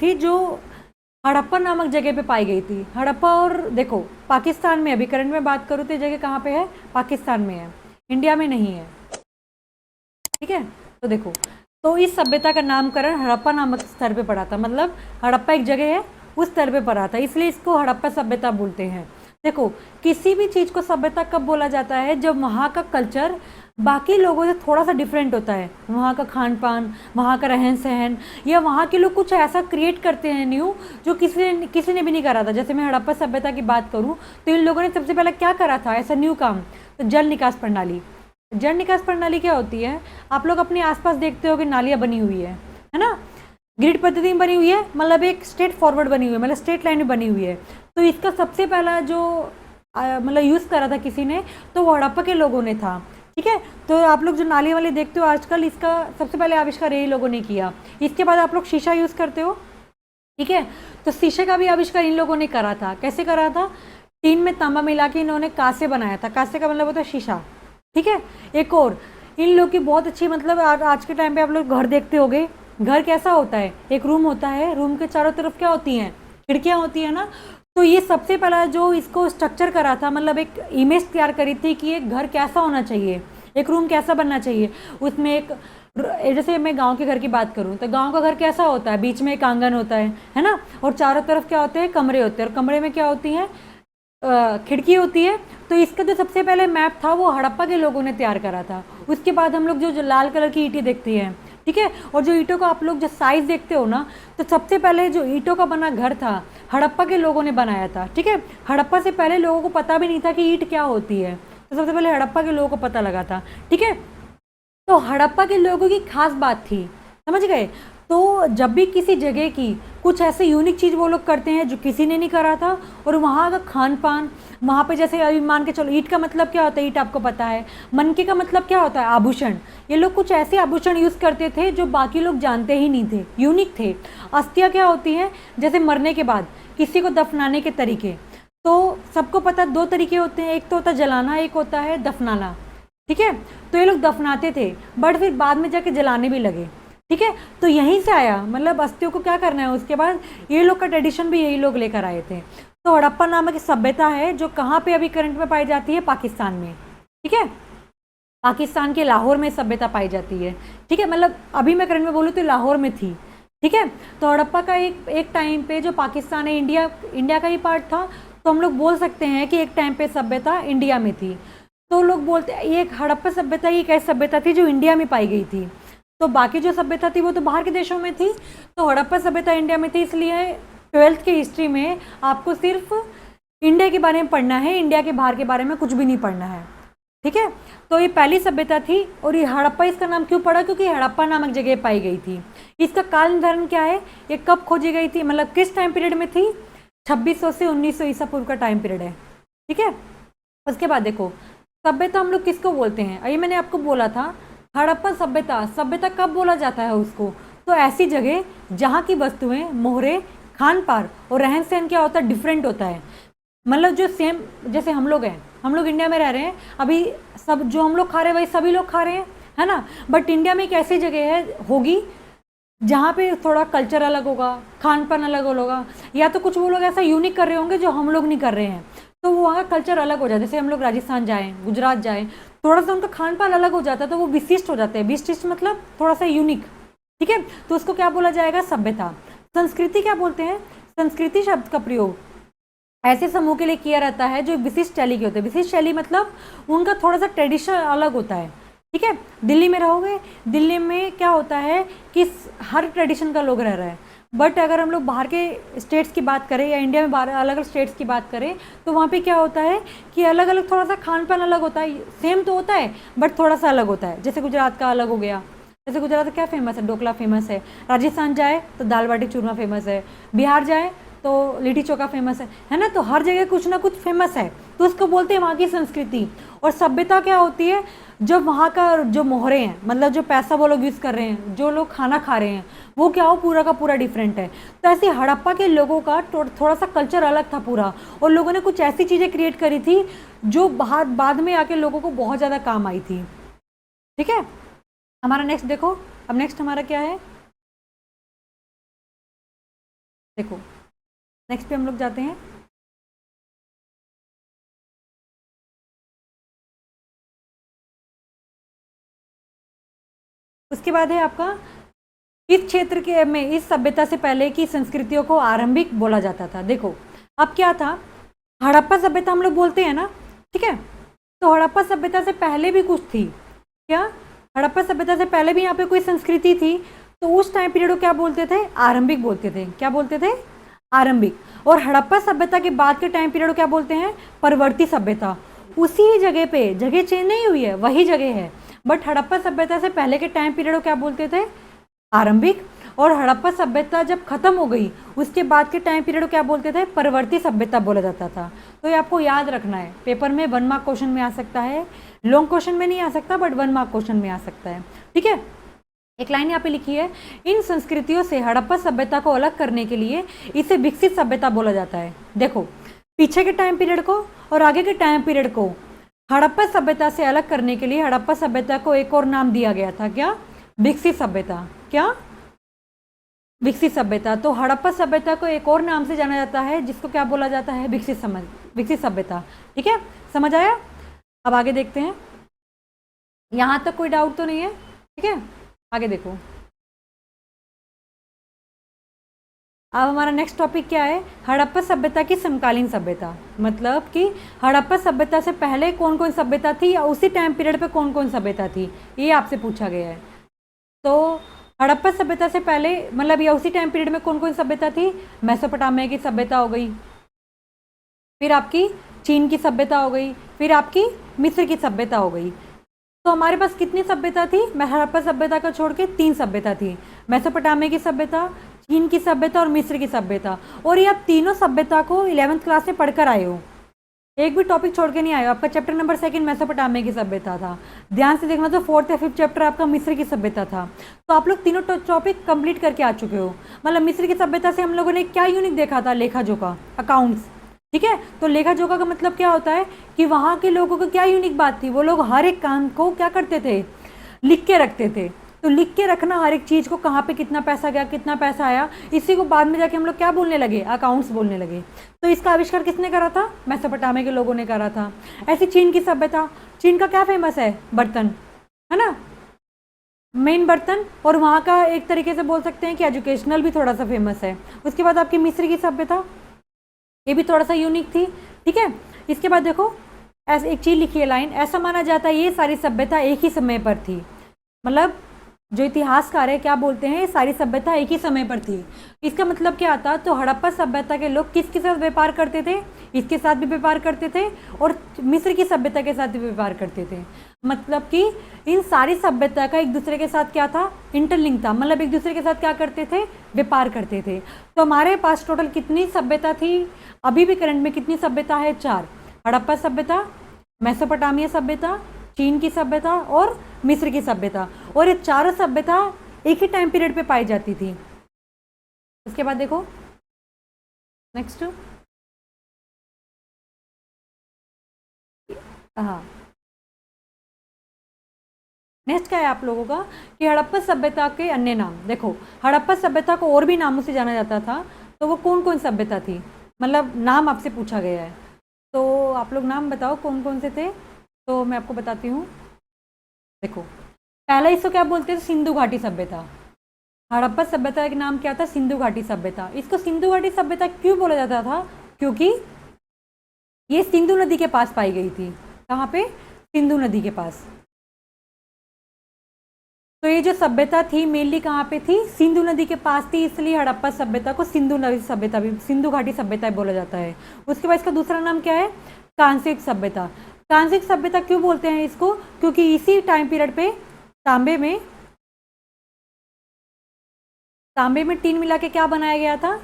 थी जो हड़प्पा नामक जगह पे पाई गई थी। हड़प्पा, और देखो पाकिस्तान में, अभी करंट में बात करूँ तो ये जगह कहाँ पे है, पाकिस्तान में है, इंडिया में नहीं है। ठीक है, तो देखो, तो इस सभ्यता का नामकरण हड़प्पा नामक स्तर पे पड़ा था, मतलब हड़प्पा एक जगह है उस स्तर पे पड़ा था, इसलिए इसको हड़प्पा सभ्यता बोलते हैं। देखो, किसी भी चीज़ को सभ्यता कब बोला जाता है, जब वहाँ का कल्चर बाकी लोगों से थोड़ा सा डिफरेंट होता है, वहाँ का खान पान, वहाँ का रहन सहन, या वहाँ के लोग कुछ ऐसा क्रिएट करते हैं न्यू जो किसी ने भी नहीं करा था। जैसे मैं हड़प्पा सभ्यता की बात करूँ तो इन लोगों ने सबसे पहले क्या करा था ऐसा न्यू काम, तो जल निकास प्रणाली। जल निकास प्रणाली क्या होती है, आप लोग अपने आसपास देखते हो कि नालियाँ बनी हुई है ना, ग्रिड पद्धति में बनी हुई है, मतलब एक स्ट्रेट फॉरवर्ड बनी हुई है, मतलब स्ट्रेट लाइन में बनी हुई है। तो इसका सबसे पहला जो मतलब यूज़ करा था किसी ने, तो वो हड़प्पा के लोगों ने था। ठीक है, तो आप लोग जो नाली वाले देखते हो आजकल, इसका सबसे पहले आविष्कार यही लोगों ने किया। इसके बाद आप लोग शीशा यूज़ करते हो, ठीक है, तो शीशे का भी आविष्कार इन लोगों ने करा था। कैसे करा था, टीन में तांबा मिला के इन्होंने कांसे बनाया था, कांसे का मतलब होता है शीशा। ठीक है, एक और इन लोग की बहुत अच्छी, मतलब आज के टाइम पे आप लोग घर देखते होगे, घर कैसा होता है, एक रूम होता है, रूम के चारों तरफ क्या होती हैं, खिड़कियाँ होती है ना। तो ये सबसे पहला जो इसको स्ट्रक्चर करा था, मतलब एक इमेज तैयार करी थी कि एक घर कैसा होना चाहिए, एक रूम कैसा बनना चाहिए। उसमें एक, जैसे मैं गांव के घर की बात करूं तो गांव का घर कैसा होता है, बीच में एक आंगन होता है ना, और चारों तरफ क्या होते हैं, कमरे होते हैं, और कमरे में क्या होती हैं, खिड़की होती है। तो इसका जो सबसे पहले मैप था वो हड़प्पा के लोगों ने तैयार करा था। उसके बाद हम लोग जो लाल कलर की ईंटें देखते हैं, ठीक है, और जो ईंटों का आप लोग जो साइज देखते हो ना, तो सबसे पहले जो ईंटों का बना घर था हड़प्पा के लोगों ने बनाया था। ठीक है, हड़प्पा से पहले लोगों को पता भी नहीं था कि ईंट क्या होती है, तो सबसे पहले हड़प्पा के लोगों को पता लगा था। ठीक है, तो हड़प्पा के लोगों की खास बात थी, समझ गए। तो जब भी किसी जगह की कुछ ऐसे यूनिक चीज़ वो लोग करते हैं जो किसी ने नहीं करा था, और वहाँ का खान पान, वहाँ पे जैसे अभी मान के चलो, ईंट का मतलब क्या होता है, ईंट आपको पता है, मनके का मतलब क्या होता है, आभूषण। ये लोग कुछ ऐसे आभूषण यूज़ करते थे जो बाकी लोग जानते ही नहीं थे, यूनिक थे। अस्थियाँ क्या होती हैं, जैसे मरने के बाद किसी को दफनाने के तरीके, तो सबको पता दो तरीके होते हैं, एक तो होता है जलाना, एक होता है दफनाना। ठीक है, तो ये लोग दफनाते थे, बट फिर बाद में जाके जलाने भी लगे। ठीक है, तो यहीं से आया, मतलब अस्थियों को क्या करना है, उसके बाद ये लोग का ट्रेडिशन भी यही लोग लेकर आए थे। तो हड़प्पा नामक सभ्यता है जो कहाँ पे अभी करंट में पाई जाती है, पाकिस्तान में। ठीक है, पाकिस्तान के लाहौर में सभ्यता पाई जाती है। ठीक है, मतलब अभी मैं करंट में बोलूँ तो लाहौर में थी। ठीक है, तो हड़प्पा का एक टाइम पे जो पाकिस्तान है, इंडिया का ही पार्ट था, तो हम लोग बोल सकते हैं कि एक टाइम पे सभ्यता इंडिया में थी। तो लोग बोलते हैं ये हड़प्पा सभ्यता ही एक ऐसी सभ्यता थी जो इंडिया में पाई गई थी, तो बाकी जो सभ्यता थी वो तो बाहर के देशों में थी, तो हड़प्पा सभ्यता इंडिया में थी। इसलिए 12th की हिस्ट्री में आपको सिर्फ इंडिया के बारे में पढ़ना है, इंडिया के बाहर के बारे में कुछ भी नहीं पढ़ना है। ठीक है, तो ये पहली सभ्यता थी, और ये हड़प्पा इसका नाम क्यों पड़ा, क्योंकि हड़प्पा नामक जगह पाई गई थी। इसका काल निर्धारण क्या है, ये कब खोजी गई थी, मतलब किस टाइम पीरियड में थी, 2600 से 1900 ईसा पूर्व का टाइम पीरियड है। ठीक है, उसके बाद देखो, सभ्यता हम लोग किसको बोलते हैं, ये मैंने आपको बोला था, हड़प्पा सभ्यता, सभ्यता कब बोला जाता है उसको, तो ऐसी जगह जहाँ की वस्तुएं, मोहरे, खान पान और रहन सहन क्या होता है, डिफरेंट होता है। मतलब जो सेम, जैसे हम लोग हैं, हम लोग इंडिया में रह रहे हैं, अभी सब जो हम लोग खा रहे हैं वही सभी लोग खा रहे हैं, है ना, बट इंडिया में एक ऐसी जगह है होगी जहाँ पे थोड़ा कल्चर अलग होगा, खान पान अलग होगा, या तो कुछ वो लोग ऐसा यूनिक कर रहे होंगे जो हम लोग नहीं कर रहे हैं, तो वो वहाँ का कल्चर अलग हो जाता है। जैसे हम लोग राजस्थान जाएँ, गुजरात जाएँ, थोड़ा सा उनका खान पान अलग हो जाता है, तो वो विशिष्ट हो जाते हैं, विशिष्ट मतलब थोड़ा सा यूनिक। ठीक है, तो उसको क्या बोला जाएगा, सभ्यता। संस्कृति क्या बोलते हैं, संस्कृति शब्द का प्रयोग ऐसे समूह के लिए किया रहता है जो विशिष्ट शैली के होते हैं। विशिष्ट शैली मतलब उनका थोड़ा सा ट्रेडिशन अलग होता है। ठीक है, दिल्ली में रहोगे, दिल्ली में क्या होता है कि हर ट्रेडिशन का लोग रह रहा है, बट अगर हम लोग बाहर के स्टेट्स की बात करें या इंडिया में बाहर अलग अलग स्टेट्स की बात करें, तो वहाँ पे क्या होता है कि अलग अलग थोड़ा सा खान पान अलग होता है, सेम तो होता है बट थोड़ा सा अलग होता है। जैसे गुजरात का अलग हो गया, जैसे गुजरात का क्या फेमस है, ढोकला फेमस है, राजस्थान जाए तो दाल बाटी चूरमा फेमस है, बिहार जाए तो लिट्टी चोखा फेमस है ना, तो हर जगह कुछ ना कुछ फेमस है, तो उसको बोलते हैं वहाँ की संस्कृति। और सभ्यता क्या होती है, जो वहाँ का जो मोहरे हैं, मतलब जो पैसा वो लोग यूज़ कर रहे हैं, जो लोग खाना खा रहे हैं, वो क्या हो, पूरा का पूरा डिफरेंट है। तो ऐसे हड़प्पा के लोगों का थोड़ा सा कल्चर अलग था पूरा, और लोगों ने कुछ ऐसी चीज़ें क्रिएट करी थी जो बाद में आके लोगों को बहुत ज़्यादा काम आई थी। ठीक है, हमारा नेक्स्ट देखो, अब नेक्स्ट हमारा क्या है, देखो नेक्स्ट पे हम लोग जाते हैं। उसके बाद है आपका, इस क्षेत्र के में इस सभ्यता से पहले की संस्कृतियों को आरंभिक बोला जाता था। देखो अब क्या था, हड़प्पा सभ्यता हम लोग बोलते हैं ना, ठीक है, तो हड़प्पा सभ्यता से पहले भी कुछ थी क्या, हड़प्पा सभ्यता से पहले भी यहाँ पे कोई संस्कृति थी, तो उस टाइम पीरियड को क्या बोलते थे, आरंभिक बोलते थे। क्या बोलते थे, आरंभिक। और हड़प्पा सभ्यता के बाद के टाइम पीरियड को क्या बोलते हैं, परवर्ती सभ्यता। उसी जगह पे, जगह चेंज नहीं हुई है, वही जगह है, बट हड़प्पा सभ्यता से पहले के टाइम पीरियड को क्या बोलते थे, आरंभिक। और हड़प्पा सभ्यता जब खत्म हो गई उसके बाद के टाइम पीरियड को क्या बोलते थे, परवर्ती सभ्यता बोला जाता था। तो ये आपको याद रखना है, पेपर में 1 मार्क क्वेश्चन में आ सकता है, लॉन्ग क्वेश्चन में नहीं आ सकता, बट 1 मार्क क्वेश्चन में आ सकता है, ठीक है। एक लाइन यहाँ पे लिखी है, इन संस्कृतियों से हड़प्पा सभ्यता को अलग करने के लिए इसे विकसित सभ्यता बोला जाता है। देखो पीछे के टाइम पीरियड को और आगे के टाइम पीरियड को हड़प्पा सभ्यता से अलग करने के लिए हड़प्पा सभ्यता को एक और नाम दिया गया था, क्या, विकसित सभ्यता। क्या, विकसित सभ्यता। तो हड़प्पा सभ्यता को एक और नाम से जाना जाता है जिसको क्या बोला जाता है, विकसित सभ्यता, ठीक है, समझ आया। अब आगे देखते हैं, यहाँ तक कोई डाउट तो नहीं है, ठीक है, आगे देखो। अब हमारा नेक्स्ट टॉपिक क्या है, हड़प्पा सभ्यता की समकालीन सभ्यता। मतलब कि हड़प्पा सभ्यता से पहले कौन कौन सभ्यता थी या उसी टाइम पीरियड पे कौन कौन सभ्यता थी, ये आपसे पूछा गया है। तो हड़प्पा सभ्यता से पहले मतलब या उसी टाइम पीरियड में कौन कौन सभ्यता थी, मेसोपोटामिया की सभ्यता हो गई, फिर आपकी चीन की सभ्यता हो गई, फिर आपकी मिस्र की सभ्यता हो गई। तो हमारे पास कितनी सभ्यता थी, हड़प्पा सभ्यता को छोड़ के 3 सभ्यता थी, मेसोपोटामिया की सभ्यता, चीन की सभ्यता और मिस्र की सभ्यता। और ये आप तीनों सभ्यता को 11th क्लास से पढ़कर आए हो, एक भी टॉपिक छोड़ के नहीं आए हो। आपका चैप्टर नंबर 2 मेसोपोटामिया की सभ्यता था, ध्यान से देखना, तो 4th या 5th चैप्टर आपका मिस्र की सभ्यता था। तो आप लोग तीनों टॉपिक कंप्लीट करके आ चुके हो। मतलब मिस्र की सभ्यता से हम लोगों ने क्या यूनिक देखा था, लेखा जोखा, अकाउंट्स, ठीक है। तो लेखा जोखा का मतलब क्या होता है कि वहाँ के लोगों को क्या यूनिक बात थी, वो लोग हर एक काम को क्या करते थे, लिख के रखते थे। तो लिख के रखना हर एक चीज़ को, कहाँ पे कितना पैसा गया, कितना पैसा आया, इसी को बाद में जाके हम लोग क्या बोलने लगे, अकाउंट्स बोलने लगे। तो इसका आविष्कार किसने करा था, मेसोपोटामिया के लोगों ने करा था। ऐसी चीन की सभ्यता, चीन का क्या फेमस है, बर्तन, है ना, मेन बर्तन, और वहाँ का एक तरीके से बोल सकते हैं कि एजुकेशनल भी थोड़ा सा फेमस है। उसके बाद आपकी मिस्र की सभ्यता, ये भी थोड़ा सा यूनिक थी, ठीक है। इसके बाद देखो, ऐसे एक चीज़ लिखी है लाइन, ऐसा माना जाता है ये सारी सभ्यता एक ही समय पर थी। मतलब जो इतिहासकार है क्या बोलते हैं, सारी सभ्यता एक ही समय पर थी। इसका मतलब क्या आता, तो हड़प्पा सभ्यता के लोग किसके साथ व्यापार करते थे, इसके साथ भी व्यापार करते थे और मिस्र की सभ्यता के साथ भी व्यापार करते थे। मतलब कि इन सारी सभ्यता का एक दूसरे के साथ क्या था, इंटरलिंक था। मतलब एक दूसरे के साथ क्या करते थे, व्यापार करते थे। तो हमारे पास टोटल कितनी सभ्यता थी, अभी भी करंट में कितनी सभ्यता है, 4, हड़प्पा सभ्यता, मेसोपोटामिया सभ्यता, चीन की सभ्यता और मिस्र की सभ्यता। और ये चारों सभ्यता एक ही टाइम पीरियड पे पाई जाती थी। उसके बाद देखो नेक्स्ट, हाँ नेक्स्ट क्या है आप लोगों का कि हड़प्पा सभ्यता के अन्य नाम। देखो हड़प्पा सभ्यता को और भी नामों से जाना जाता था, तो वो कौन कौन सभ्यता थी, मतलब नाम आपसे पूछा गया है, तो आप लोग नाम बताओ कौन कौन से थे। तो मैं आपको बताती हूँ, देखो पहला इसको क्या बोलते थे, सिंधु घाटी सभ्यता। हड़प्पा सभ्यता का नाम क्या था, सिंधु घाटी सभ्यता। इसको सिंधु घाटी सभ्यता क्यों बोला जाता था, क्योंकि ये सिंधु नदी के पास पाई गई थी। कहाँ पे, सिंधु नदी के पास। तो ये जो सभ्यता थी मेनली कहाँ पे थी, सिंधु नदी के पास थी, इसलिए हड़प्पा सभ्यता को सिंधु नदी सभ्यता भी, सिंधु घाटी सभ्यता बोला जाता है। उसके बाद इसका दूसरा नाम क्या है, कांस्य सभ्यता। कांस्य सभ्यता क्यों बोलते हैं इसको, क्योंकि इसी टाइम पीरियड पे तांबे में टीन मिला के क्या बनाया गया था,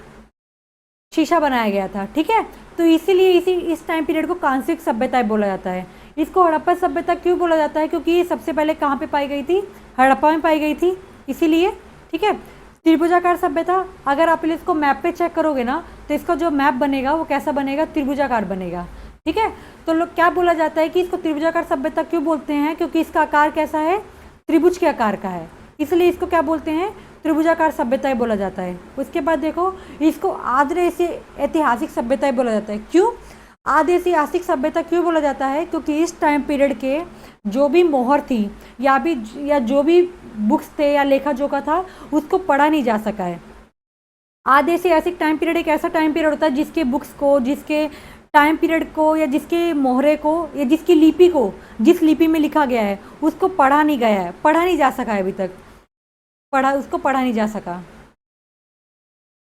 शीशा बनाया गया था, ठीक है। तो इसीलिए इस टाइम पीरियड को कांस्य सभ्यता बोला जाता है। इसको हड़प्पा सभ्यता क्यों बोला जाता है, क्योंकि ये सबसे पहले कहाँ पे पाई गई थी, हड़प्पा में पाई गई थी, इसीलिए, ठीक है। त्रिभुजाकार सभ्यता, अगर आप इसको मैप पे चेक करोगे ना, तो इसका जो मैप बनेगा वो कैसा बनेगा, त्रिभुजाकार बनेगा, ठीक है। तो लोग क्या बोला जाता है कि इसको त्रिभुजाकार सभ्यता क्यों बोलते हैं, क्योंकि इसका आकार कैसा है, त्रिभुज के आकार का है, इसलिए इसको क्या बोलते हैं, त्रिभुजाकार सभ्यताएं बोला जाता है। उसके बाद देखो, इसको आद्य ऐतिहासिक सभ्यताएं बोला जाता है। क्यों आद्य ऐतिहासिक सभ्यता क्यों बोला जाता है? क्योंकि इस टाइम पीरियड के जो भी मोहर थी या जो भी बुक्स थे या लेखा जोखा था, उसको पढ़ा नहीं जा सका है। आद्य ऐतिहासिक टाइम पीरियड एक ऐसा टाइम पीरियड होता है जिसके बुक्स को, जिसके टाइम पीरियड को, या जिसके मोहरे को, या जिसकी लिपि को, जिस लिपि में लिखा गया है उसको पढ़ा नहीं गया है, पढ़ा नहीं जा सका है अभी तक, उसको पढ़ा नहीं जा सका,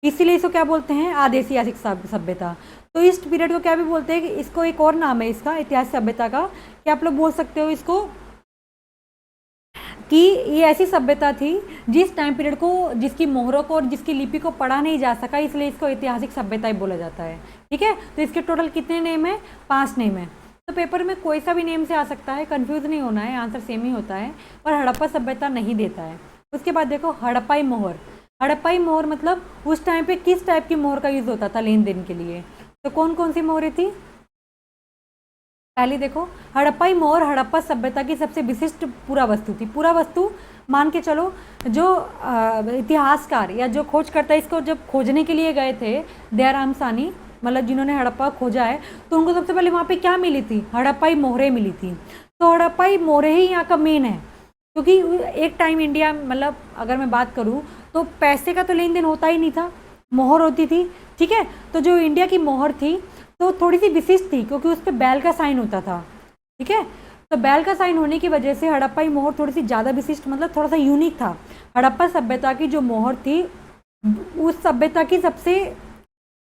इसीलिए इसको क्या बोलते हैं? आद्य ऐतिहासिक सभ्यता। तो इस पीरियड को क्या भी बोलते हैं कि इसको एक और नाम है इसका, इतिहास सभ्यता का, कि आप लोग बोल सकते हो इसको कि ये ऐसी सभ्यता थी जिस टाइम पीरियड को, जिसकी मोहरों को और जिसकी लिपि को पढ़ा नहीं जा सका, इसलिए इसको ऐतिहासिक सभ्यता ही बोला जाता है। ठीक है, तो इसके टोटल कितने नेम है? 5 नेम है। तो पेपर में कोई सा भी नेम से आ सकता है, कंफ्यूज नहीं होना है, आंसर सेम ही होता है, पर हड़प्पा सभ्यता नहीं देता है। उसके बाद देखो हड़प्पाई मोहर। हड़प्पाई मोहर मतलब उस टाइम पे किस टाइप की मोहर का यूज होता था लेन देन के लिए? तो कौन कौन सी मोहरें थी? पहले देखो, हड़प्पाई मोहर हड़प्पा सभ्यता की सबसे विशिष्ट पूरा वस्तु थी। पूरा वस्तु मान के चलो, जो इतिहासकार या जो खोजकर्ता इसको जब खोजने के लिए गए थे, दयाराम सानी, मतलब जिन्होंने हड़प्पा खोजा है, तो उनको सबसे पहले वहाँ पे क्या मिली थी? हड़प्पाई मोहरें मिली थी। तो हड़प्पाई मोहरें ही यहाँ का मेन है, क्योंकि एक टाइम इंडिया, मतलब अगर मैं बात करूँ तो पैसे का तो लेन देन होता ही नहीं था, मोहर होती थी। ठीक है, तो जो इंडिया की मोहर थी तो थोड़ी सी विशिष्ट थी, क्योंकि उस पर बैल का साइन होता था। ठीक है, तो बैल का साइन होने की वजह से हड़प्पाई मोहर थोड़ी सी ज़्यादा विशिष्ट, मतलब थोड़ा सा यूनिक था। हड़प्पा सभ्यता की जो मोहर थी, उस सभ्यता की सबसे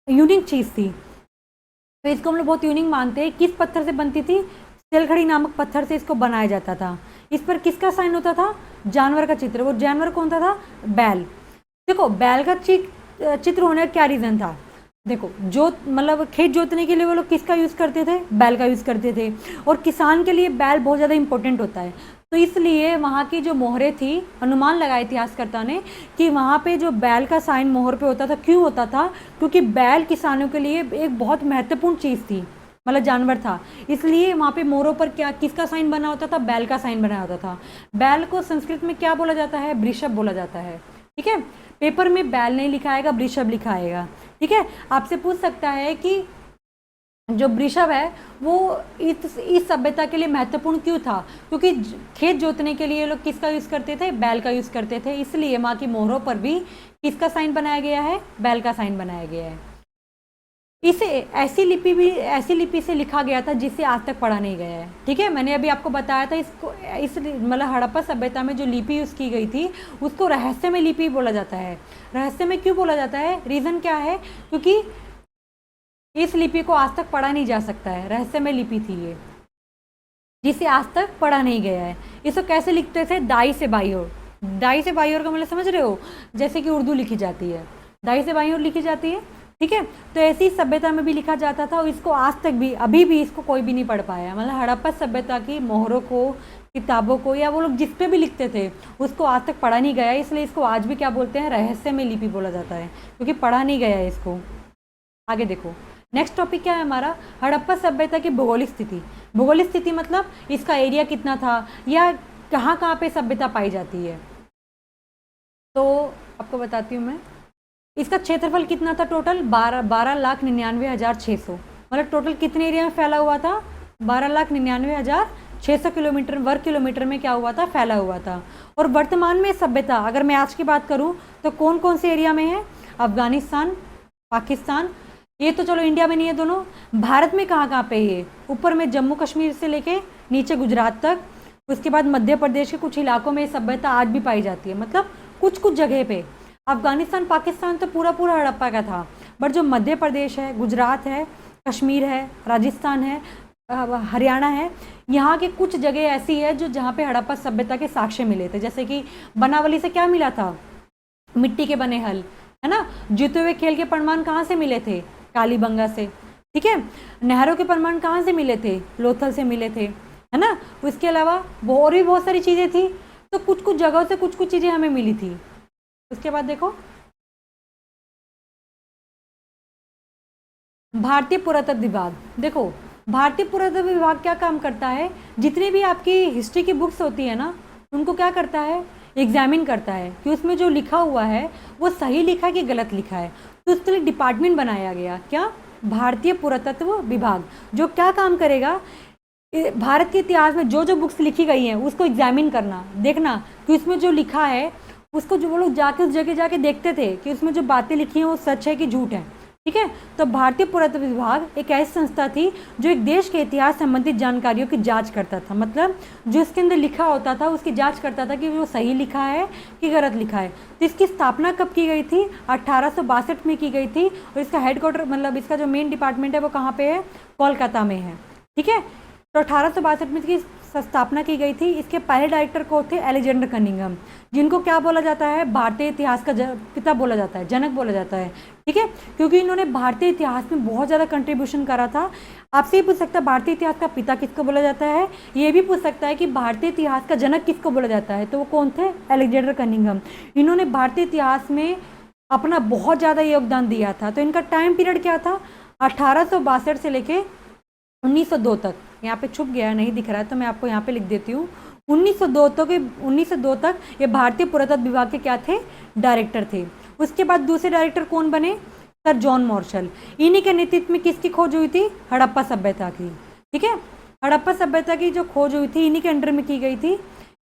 यूनिक चीज़ थी, तो इसको हम लोग बहुत यूनिक मानते हैं। किस पत्थर से बनती थी? तेलखड़ी नामक पत्थर से इसको बनाया जाता था। इस पर किसका साइन होता था? जानवर का चित्र। वो जानवर कौन सा था? बैल। देखो, बैल का चित्र होने का क्या रीज़न था? देखो, मतलब खेत जोतने के लिए वो लोग किसका यूज़ करते थे? बैल का यूज़ करते थे, और किसान के लिए बैल बहुत ज़्यादा इंपॉर्टेंट होता है। तो इसलिए वहाँ की जो मोहरें थी, अनुमान लगाया इतिहासकर्ता ने कि वहाँ पे जो बैल का साइन मोहर पे होता था। क्यों होता था? क्योंकि बैल किसानों के लिए एक बहुत महत्वपूर्ण चीज़ थी, मतलब जानवर था, इसलिए वहाँ पे मोहरों पर क्या, किसका साइन बना होता था? बैल का साइन बना होता था। बैल को संस्कृत में क्या बोला जाता है? वृषभ बोला जाता है। ठीक है, पेपर में बैल नहीं लिखा आएगा, वृषभ लिखा आएगा। ठीक है, आपसे पूछ सकता है कि जो वृषभ है वो इस सभ्यता के लिए महत्वपूर्ण क्यों था? क्योंकि खेत जोतने के लिए लोग किसका यूज़ करते थे? बैल का यूज़ करते थे, इसलिए माँ की मोहरों पर भी किसका साइन बनाया गया है? बैल का साइन बनाया गया है। इसे ऐसी लिपि से लिखा गया था जिसे आज तक पढ़ा नहीं गया है। ठीक है, मैंने अभी आपको बताया था इसको, मतलब हड़प्पा सभ्यता में जो लिपि यूज़ की गई थी उसको रहस्यमय लिपि बोला जाता है। रहस्यमय क्यों बोला जाता है? रीज़न क्या है? क्योंकि इस लिपि को आज तक पढ़ा नहीं जा सकता है, रहस्यमय लिपि थी ये, जिसे आज तक पढ़ा नहीं गया है। इसको कैसे लिखते थे? दाई से बाई ओर। दाई से बाई ओर का मतलब समझ रहे हो? जैसे कि उर्दू लिखी जाती है, दाई से बाई ओर लिखी जाती है। ठीक है, तो ऐसी सभ्यता में भी लिखा जाता था, और इसको आज तक भी, अभी भी इसको कोई भी नहीं पढ़ पाया। मतलब हड़प्पा सभ्यता की मोहरों को, किताबों को, या वो लोग जिस पे भी लिखते थे उसको आज तक पढ़ा नहीं गया, इसलिए इसको आज भी क्या बोलते हैं? रहस्यमय लिपि बोला जाता है, क्योंकि पढ़ा नहीं गया है इसको। आगे देखो, नेक्स्ट टॉपिक क्या है हमारा? हड़प्पा सभ्यता की भौगोलिक स्थिति। भौगोलिक स्थिति मतलब इसका एरिया कितना था, या कहाँ कहाँ पे सभ्यता पाई जाती है। तो आपको बताती हूँ मैं, इसका क्षेत्रफल कितना था टोटल? 12,99,600। मतलब टोटल कितने एरिया में फैला हुआ था? 12,99,600 किलोमीटर, वर्ग किलोमीटर में क्या हुआ था? फैला हुआ था। और वर्तमान में सभ्यता, अगर मैं आज की बात करूं तो कौन कौन से एरिया में है? अफगानिस्तान, पाकिस्तान, ये तो चलो इंडिया में नहीं है दोनों। भारत में कहाँ कहाँ पे ये? ऊपर में जम्मू कश्मीर से लेके नीचे गुजरात तक। उसके बाद मध्य प्रदेश के कुछ इलाकों में सभ्यता आज भी पाई जाती है, मतलब कुछ कुछ जगह पे। अफगानिस्तान, पाकिस्तान तो पूरा पूरा हड़प्पा का था, बट जो मध्य प्रदेश है, गुजरात है, कश्मीर है, राजस्थान है, हरियाणा है, यहाँ के कुछ जगह ऐसी है जो जहाँ पे हड़प्पा सभ्यता के साक्ष्य मिले थे। जैसे कि बनावली से क्या मिला था? मिट्टी के बने हल, है ना। जीते हुए खेल के प्रमाण कहाँ से मिले थे? कालीबंगा से। ठीक है, नहरों के प्रमाण कहाँ से मिले थे? लोथल से मिले थे, है ना। उसके अलावा और भी बहुत सारी चीज़ें थी, तो कुछ कुछ जगहों से कुछ कुछ चीज़ें हमें मिली थी। उसके बाद देखो, भारतीय पुरातत्व विभाग। देखो, भारतीय पुरातत्व विभाग क्या काम करता है? जितनी भी आपकी हिस्ट्री की बुक्स होती है ना, उनको क्या करता है? एग्जामिन करता है कि उसमें जो लिखा हुआ है वो सही लिखा है कि गलत लिखा है। तो उसके लिए डिपार्टमेंट बनाया गया, क्या, भारतीय पुरातत्व विभाग, जो क्या काम करेगा, भारत के इतिहास में जो जो बुक्स लिखी गई हैं उसको एग्जामिन करना, देखना कि उसमें जो लिखा है उसको, जो वो लोग जाके उस जगह जाके देखते थे कि उसमें जो बातें लिखी हैं वो सच है कि झूठ है। ठीक है, तो भारतीय पुरातत्व विभाग एक ऐसी संस्था थी जो एक देश के इतिहास संबंधित जानकारियों की जांच करता था, मतलब जो इसके अंदर लिखा होता था उसकी जांच करता था कि वो सही लिखा है कि गलत लिखा है। तो इसकी स्थापना कब की गई थी? 1862 में की गई थी, और इसका हेडक्वार्टर, मतलब इसका जो मेन डिपार्टमेंट है वो कहाँ पे है? कोलकाता में है। ठीक है, तो 1862 में इसकी स्थापना की गई थी। इसके पहले डायरेक्टर को थे अलेक्जेंडर कनिंघम, जिनको क्या बोला जाता है? भारतीय इतिहास का पिता बोला जाता है, जनक बोला जाता है। ठीक है, क्योंकि इन्होंने भारतीय इतिहास में बहुत ज़्यादा कंट्रीब्यूशन करा था। आपसे ये पूछ सकता है भारतीय इतिहास का पिता किसको बोला जाता है, ये भी पूछ सकता है कि भारतीय इतिहास का जनक किसको बोला जाता है, तो वो कौन थे? Alexander Cunningham. इन्होंने भारतीय इतिहास में अपना बहुत ज़्यादा योगदान दिया था। तो इनका टाइम पीरियड क्या था? 1862 से लेके 1902 तक। यहाँ पे छुप गया, नहीं दिख रहा है तो मैं आपको यहाँ पे लिख देती हूँ। 1902 तक ये भारतीय पुरातत्व विभाग के क्या थे? डायरेक्टर थे। उसके बाद दूसरे डायरेक्टर कौन बने? Sir John Marshall. इन्हीं के नेतृत्व में किसकी खोज हुई थी? हड़प्पा सभ्यता की। ठीक है, हड़प्पा सभ्यता की जो खोज हुई थी इन्हीं के अंडर में की गई थी।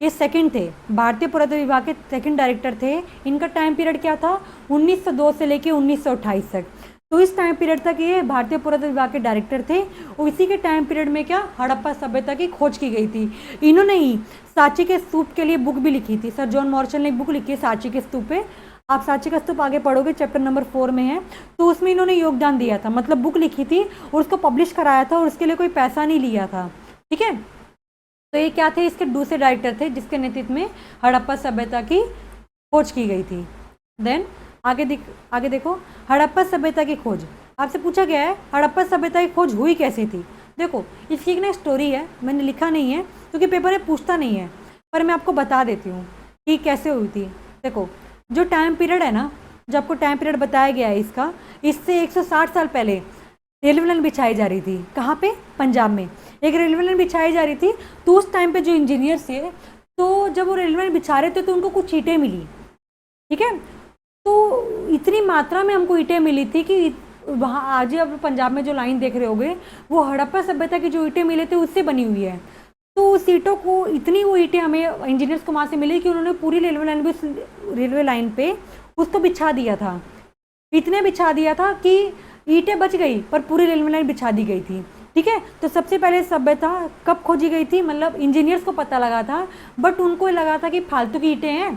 ये सेकंड थे, भारतीय पुरातत्व विभाग के सेकंड डायरेक्टर थे। इनका टाइम पीरियड क्या था? 1902 से लेके 1928 तक। तो इस टाइम पीरियड तक ये भारतीय पुरातत्व विभाग के डायरेक्टर थे, और इसी के टाइम पीरियड में क्या, हड़प्पा सभ्यता की खोज की गई थी। इन्होंने ही सांची के स्तूप के लिए बुक भी लिखी थी। सर जॉन मार्शल ने एक बुक लिखी है सांची के स्तूप पे। आप सांची का स्तूप आगे पढ़ोगे, चैप्टर नंबर 4 में है, तो उसमें इन्होंने योगदान दिया था, मतलब बुक लिखी थी और उसको पब्लिश कराया था, और उसके लिए कोई पैसा नहीं लिया था। ठीक है, तो ये क्या थे? इसके दूसरे डायरेक्टर थे जिसके नेतृत्व में हड़प्पा सभ्यता की खोज की गई थी। देन आगे देखो, हड़प्पा सभ्यता की खोज। आपसे पूछा गया है हड़प्पा सभ्यता की खोज हुई कैसे थी। देखो, इसकी एक ना स्टोरी है, मैंने लिखा नहीं है क्योंकि पेपर में पूछता नहीं है, पर मैं आपको बता देती हूँ कि कैसे हुई थी। देखो, जो टाइम पीरियड है ना, जो आपको टाइम पीरियड बताया गया है इसका, इससे 160 साल पहले रेलवे लाइन बिछाई जा रही थी। कहाँ पे? पंजाब में एक रेलवे लाइन बिछाई जा रही थी। तो उस टाइम पे जो इंजीनियर्स थे, तो जब वो रेलवे लाइन बिछा रहे थे तो उनको कुछ ईंटें मिली। ठीक है, तो इतनी मात्रा में हमको ईंटें मिली थी कि वहाँ आज अब पंजाब में जो लाइन देख रहे होगे वो हड़प्पा सभ्यता की जो ईंटें मिले थे उससे बनी हुई है। तो उस ईंटों को, इतनी वो ईंटें हमें इंजीनियर्स को वहाँ से मिली कि उन्होंने पूरी रेलवे लाइन पे उसको बिछा दिया था। इतने बिछा दिया था कि ईंटें बच गई पर पूरी रेलवे लाइन बिछा दी गई थी। ठीक है, तो सबसे पहले सभ्यता कब खोजी गई थी? मतलब इंजीनियर्स को पता लगा था, बट उनको लगा था कि फालतू की ईंटें हैं,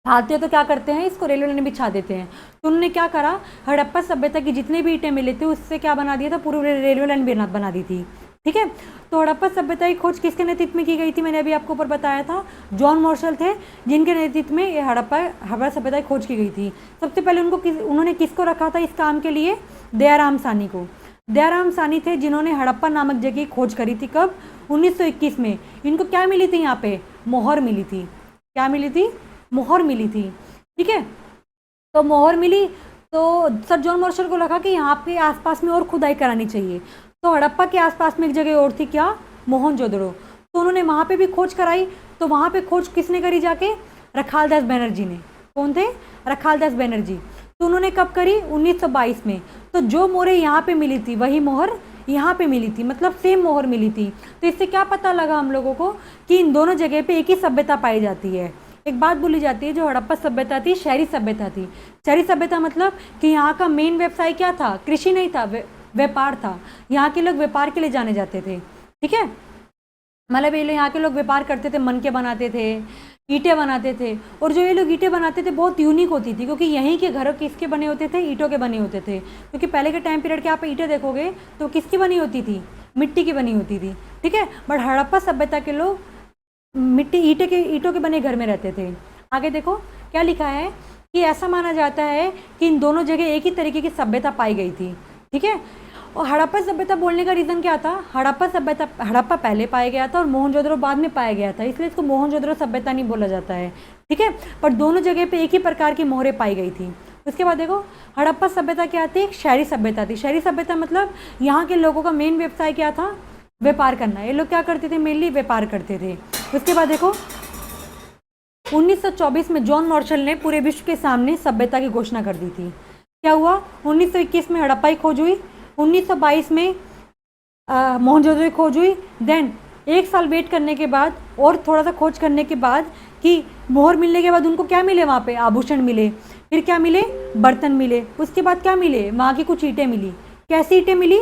फालतू तो क्या करते हैं, इसको रेलवे लाइन बिछा देते हैं। तो उन्होंने क्या करा, हड़प्पा सभ्यता की जितने भी ईंटें मिले थे उससे क्या बना दिया था? पूरी रेलवे लाइन बना दी थी। ठीक है, तो हड़प्पा सभ्यता की खोज किसके नेतृत्व में की गई थी? मैंने अभी आपको ऊपर बताया था, जॉन मार्शल थे जिनके नेतृत्व में ये हड़प्पा सभ्यता की खोज की गई थी। सबसे पहले उन्होंने किसको रखा था इस काम के लिए? दयाराम सानी को। दयाराम सानी थे जिन्होंने हड़प्पा नामक जगह की खोज करी थी। कब? 1921 में। इनको क्या मिली थी? यहाँ पे मोहर मिली थी। क्या मिली थी? मोहर मिली थी। ठीक है, तो मोहर मिली तो सर जॉन मार्शल को लगा कि यहाँ पे आसपास में और खुदाई करानी चाहिए। तो हड़प्पा के आसपास में एक जगह और थी, क्या? मोहनजोदड़ो। तो उन्होंने वहाँ पे भी खोज कराई। तो वहाँ पे खोज किसने करी जाके? रखालदास बनर्जी ने। कौन थे? रखालदास बनर्जी। तो उन्होंने कब करी? 1922 में। तो जो मोहरें यहाँ पे मिली थी वही मोहर यहाँ पे मिली थी, मतलब सेम मोहर मिली थी। तो इससे क्या पता लगा हम लोगों को कि इन दोनों जगह पे एक ही सभ्यता पाई जाती है। एक बात बोली जाती है, जो हड़प्पा सभ्यता थी शहरी सभ्यता थी। शहरी सभ्यता मतलब कि यहाँ का मेन व्यवसाय क्या था? कृषि नहीं था, व्यापार था। यहाँ के लोग व्यापार के लिए जाने जाते थे। ठीक है, मतलब ये यहाँ के लोग व्यापार करते थे, मनके बनाते थे, ईंटें बनाते थे। और जो ये लोग ईंटें बनाते थे बहुत यूनिक होती थी, क्योंकि यहीं के घर किसके बने होते थे? ईंटों के बने होते थे। क्योंकि पहले के टाइम पीरियड के आप ईंटें देखोगे तो किसकी बनी होती थी? मिट्टी की बनी होती थी। ठीक है, बट हड़प्पा सभ्यता के लोग ईंटों के बने घर में रहते थे। आगे देखो क्या लिखा है कि ऐसा माना जाता है कि इन दोनों जगह एक ही तरीके की सभ्यता पाई गई थी। ठीक है, और हड़प्पा सभ्यता बोलने का रीज़न क्या था? हड़प्पा पहले पाया गया था और मोहनजोदड़ो बाद में पाया गया था, इसलिए इसको मोहनजोदड़ो सभ्यता नहीं बोला जाता है। ठीक है, पर दोनों जगह पे एक ही प्रकार की मोहरें पाई गई थी। उसके बाद देखो हड़प्पा सभ्यता क्या थी? एक शहरी सभ्यता थी। शहरी सभ्यता मतलब यहाँ के लोगों का मेन व्यवसाय क्या था? व्यापार करना। ये लोग क्या करते थे? मेनली व्यापार करते थे। उसके बाद देखो 1924 में जॉन मार्शल ने पूरे विश्व के सामने सभ्यता की घोषणा कर दी थी। क्या हुआ? 1921 में हड़प्पा की खोज हुई, 1922 में मोहनजोदड़ो की खोज हुई। देन 1 साल वेट करने के बाद और थोड़ा सा खोज करने के बाद कि मोहर मिलने के बाद उनको क्या मिले? वहाँ पे आभूषण मिले, फिर क्या मिले? बर्तन मिले। उसके बाद क्या मिले? वहाँ की कुछ ईंटें मिली। कैसी ईंटें मिली?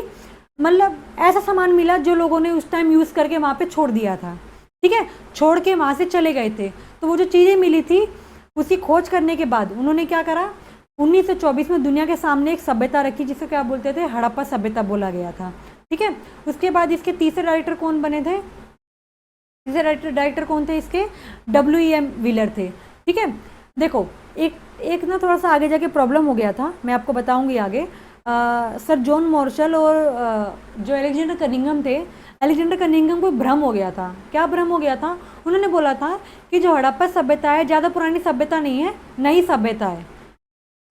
मतलब ऐसा सामान मिला जो लोगों ने उस टाइम यूज़ करके वहाँ पे छोड़ दिया था, ठीक है, छोड़ के वहाँ से चले गए थे। तो वो जो चीज़ें मिली थी उसकी खोज करने के बाद उन्होंने क्या करा? 1924 में दुनिया के सामने एक सभ्यता रखी जिसे क्या बोलते थे? हड़प्पा सभ्यता बोला गया था, ठीक है। उसके बाद इसके तीसरे डायरेक्टर कौन बने थे? तीसरे डायरेक्टर कौन थे इसके? WEM व्हीलर थे, ठीक है। देखो एक ना थोड़ा सा आगे जाके प्रॉब्लम हो गया था, मैं आपको बताऊंगी आगे। सर जॉन मार्शल और जो अलेक्जेंडर कनिंघम थे, अलेक्जेंडर कनिंघम को भ्रम हो गया था। क्या भ्रम हो गया था? उन्होंने बोला था कि जो हड़प्पा सभ्यता है ज़्यादा पुरानी सभ्यता नहीं है, नई सभ्यता है।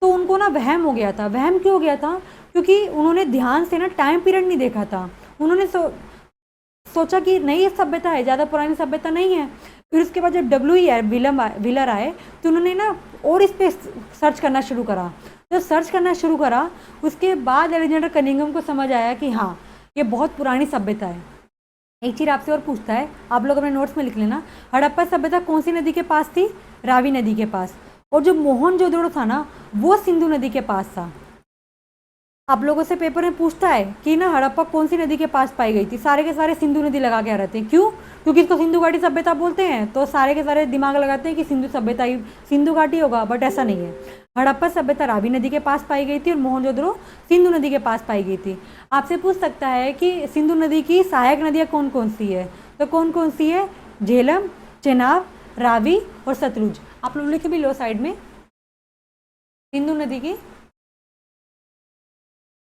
तो उनको ना वहम हो गया था। वहम क्यों हो गया था? क्योंकि उन्होंने ध्यान से ना टाइम पीरियड नहीं देखा था। उन्होंने सोचा कि नई सभ्यता है, ज़्यादा पुरानी सभ्यता नहीं है। फिर उसके बाद जब WEM व्हीलर आए तो उन्होंने ना और इस पर सर्च करना शुरू करा। जब सर्च करना शुरू करा उसके बाद अलेक्जेंडर कनिंघम को समझ आया कि हाँ ये बहुत पुरानी सभ्यता है। एक चीज़ आपसे और पूछता है, आप लोग अपने नोट्स में लिख लेना, हड़प्पा सभ्यता कौन सी नदी के पास थी? रावी नदी के पास। और जो मोहनजोदड़ो था ना वो सिंधु नदी के पास था। आप लोगों से पेपर में पूछता है कि ना हड़प्पा कौन सी नदी के पास पाई गई थी? सारे के सारे सिंधु नदी लगा के आ रहे थे। क्यों? क्योंकि इसको सिंधु घाटी सभ्यता बोलते हैं, तो सारे के सारे दिमाग लगाते हैं कि सिंधु सभ्यता ही सिंधु घाटी होगा, बट ऐसा नहीं है। हड़प्पा सभ्यता रावी नदी के पास पाई गई थी और मोहनजोदड़ो सिंधु नदी के पास पाई गई थी। आपसे पूछ सकता है कि सिंधु नदी की सहायक नदियाँ कौन कौन सी है? तो कौन कौन सी है? झेलम, चेनाब, रावी और सतलुज। आप लोग लिख भी लो साइड में, सिंधु नदी की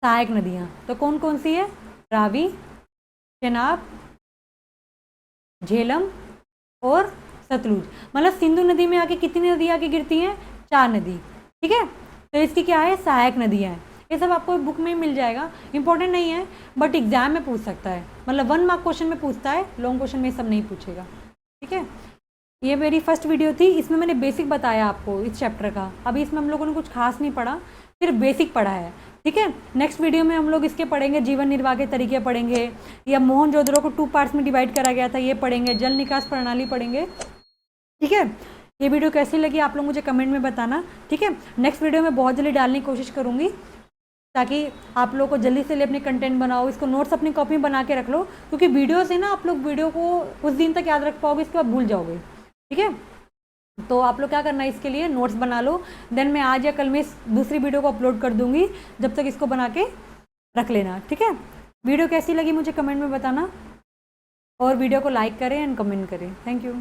सहायक नदियाँ तो कौन कौन सी है? रावी, चेनाब, झेलम और सतलुज। मतलब सिंधु नदी में आके कितनी नदियाँ आके गिरती हैं? 4 नदी, ठीक है। तो इसकी क्या है? सहायक नदियाँ हैं। ये सब आपको बुक में मिल जाएगा, इंपॉर्टेंट नहीं है बट एग्जाम में पूछ सकता है, मतलब 1 मार्क क्वेश्चन में पूछता है, लॉन्ग क्वेश्चन में सब नहीं पूछेगा, ठीक है। ये मेरी फर्स्ट वीडियो थी, इसमें मैंने बेसिक बताया आपको इस चैप्टर का। अभी इसमें हम लोगों ने कुछ खास नहीं पढ़ा, सिर्फ बेसिक पढ़ा है, ठीक है। नेक्स्ट वीडियो में हम लोग इसके पढ़ेंगे, जीवन निर्वाह के तरीके पढ़ेंगे, या मोहनजोदड़ो को 2 पार्ट्स में डिवाइड करा गया था ये पढ़ेंगे, जल निकास प्रणाली पढ़ेंगे, ठीक है। ये वीडियो कैसी लगी आप लोग मुझे कमेंट में बताना, ठीक है। नेक्स्ट वीडियो में बहुत जल्दी डालने की कोशिश करूँगी ताकि आप लोग को जल्दी से अपने कंटेंट बनाओ। इसको नोट्स अपनी कॉपी में बना के रख लो, क्योंकि वीडियो से ना आप लोग वीडियो को कुछ दिन तक याद रख पाओगे, इसके बाद भूल जाओगे, ठीक है। तो आप लोग क्या करना है, इसके लिए नोट्स बना लो। देन मैं आज या कल में इस दूसरी वीडियो को अपलोड कर दूंगी, जब तक इसको बना के रख लेना, ठीक है। वीडियो कैसी लगी मुझे कमेंट में बताना और वीडियो को लाइक करें एंड कमेंट करें। Thank you.